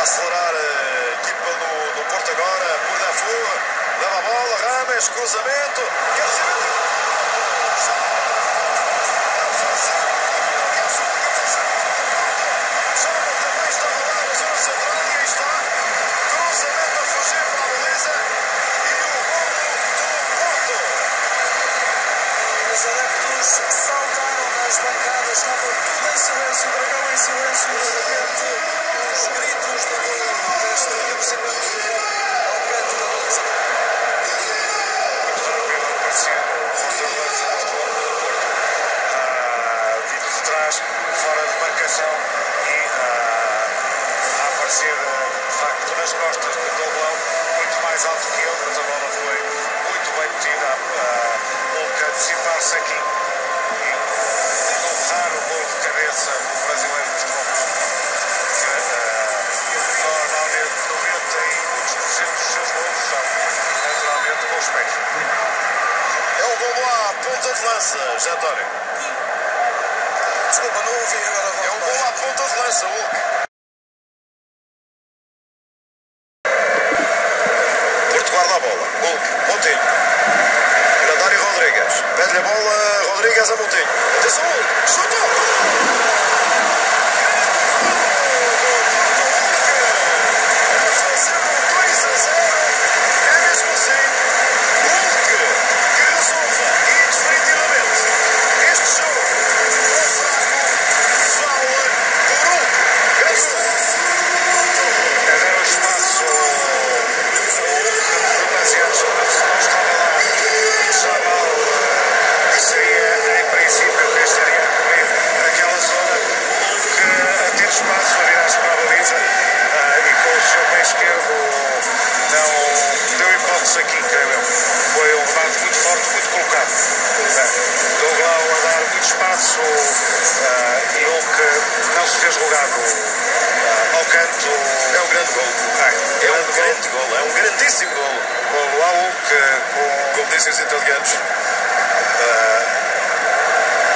Tenta acelerar a equipa do Porto agora. Por Defoe. Leva a bola. Rames. Cruzamento. Quer dizer... Saltaram nas bancadas, estava tudo em silêncio, o Dragão em silêncio, de repente os gritos de gol deste cabeceamento ao preto da baliza. Vindo de trás, fora de marcação e a aparecer de facto nas costas de Doblão, muito mais alto que ele, mas a bola foi muito bem metida. Nunca antecipar-se aqui. O gol de cabeça do brasileiro dos gols que normalmente 90 e muitos por cento dos seus gols são naturalmente com os pés. É o gol à ponta de lança, José António. Desculpa, não ouvi agora. É o gol à ponta de lança, Hulk. Porto guarda a bola. Hulk, Monteiro. Para Dário Rodrigues. Pede-lhe a bola, Rodrigues a Monteiro. Atenção, Hulk. Chutou! Aqui, creio eu. Foi um remate muito forte, muito colocado. Doblão a dar muito espaço e Hulk não se fez rogado ao canto. É um grande gol. É um grande gol. É um grandíssimo gol. Golo ao Hulk, como dizem os italianos.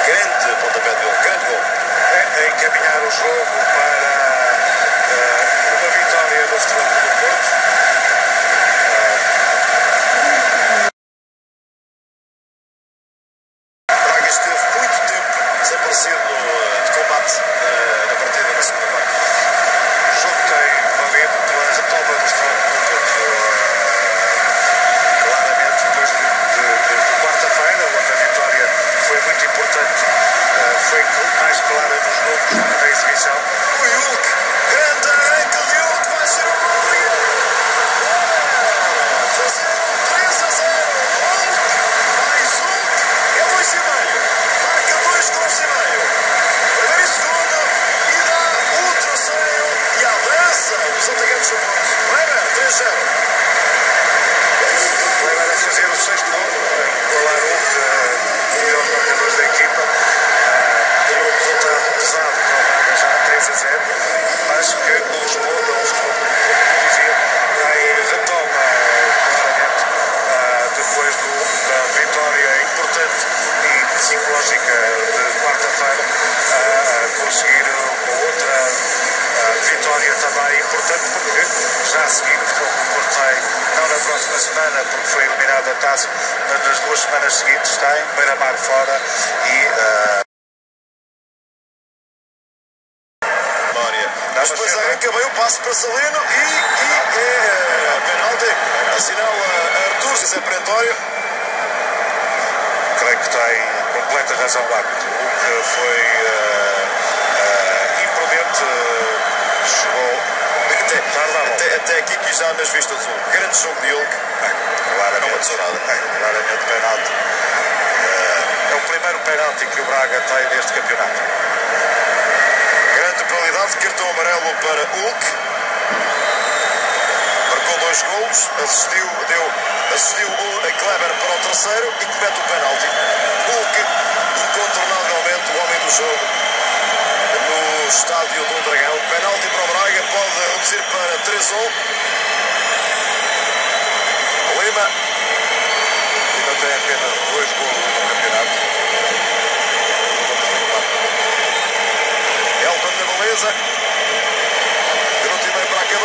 Grande pontapé de gol. Grande gol. A encaminhar o jogo para uma vitória do Futebol Clube do Porto. De combate na partida na segunda parte. O jogo tem valido pela retoma do Futebol Clube do Porto. Claramente, depois de quarta-feira, onde a vitória foi muito importante, foi mais clara nos números do que na exibição. O Hulk, grande arranque de Hulk, vai ser o gol do Hulk. Fazer 3-0. Hulk, mais Hulk, é 2,5. Marca 2 gols e meio. Primeiro e segundo, e dá o terceiro, e avança os atacantes do Porto. Leva 3-0. Leva a fazer o sexto gol, igualar o melhor marcador da equipa. E um resultado pesado para o Braga, já 3-0, mas que o responda ao Futebol Clube do Porto, como dizia, em retoma claramente depois da vitória importante e psicológica de quarta-feira, conseguir uma outra vitória também importante, porque já a seguir o Futebol Clube do Porto tem, não na próxima semana, porque foi eliminado a taça, mas nas 2 semanas seguintes tem Beira-Mar fora e Mas depois arranca bem o passo para Salino e é penalti. Assinala Artur, se é perentório. Creio que tem completa razão o árbitro. O que foi imprudente, chegou Até aqui que já nas vistas um grande jogo de Hulk. Claramente, não aconteceu nada. Claramente penalti. É o primeiro penalti que o Braga tem neste campeonato. Grande penalidade, cartão amarelo para Hulk. Marcou 2 golos, assistiu a Kleber para o terceiro e comete o penalti. Hulk, incontornavelmente o homem do jogo no estádio do Dragão. Penalti para o Braga, pode reduzir para 3-1. Lima tem apenas 2 golos no campeonato. Elton na beleza. Garoto e meio para a cabeça.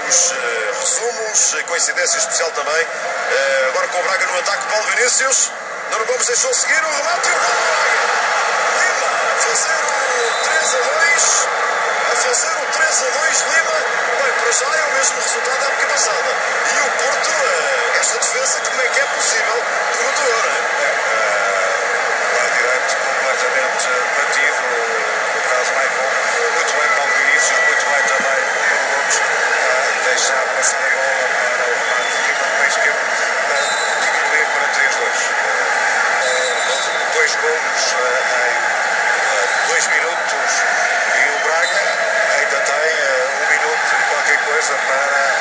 os resumos, coincidência especial também. Agora com o Braga no ataque, Paulo Vinícius. Nuno Gomes deixou seguir o remate e o gol do Braga. Lima a fazer o 3-2. A fazer o 3-2, Lima. Bem, para já é o mesmo resultado da época passada. E o Porto, esta defesa, como é que é possível? Pergunto eu, não é? Lado direito completamente batido. No caso, Michael, muito bem Paulo Vinícius, muito bem também Nuno Gomes, deixar passar a bola para o remate e para o meio esquerdo, diminuir para 3-2. Dois golos em 2 minutos e o Braga ainda tem 1 minuto e qualquer coisa para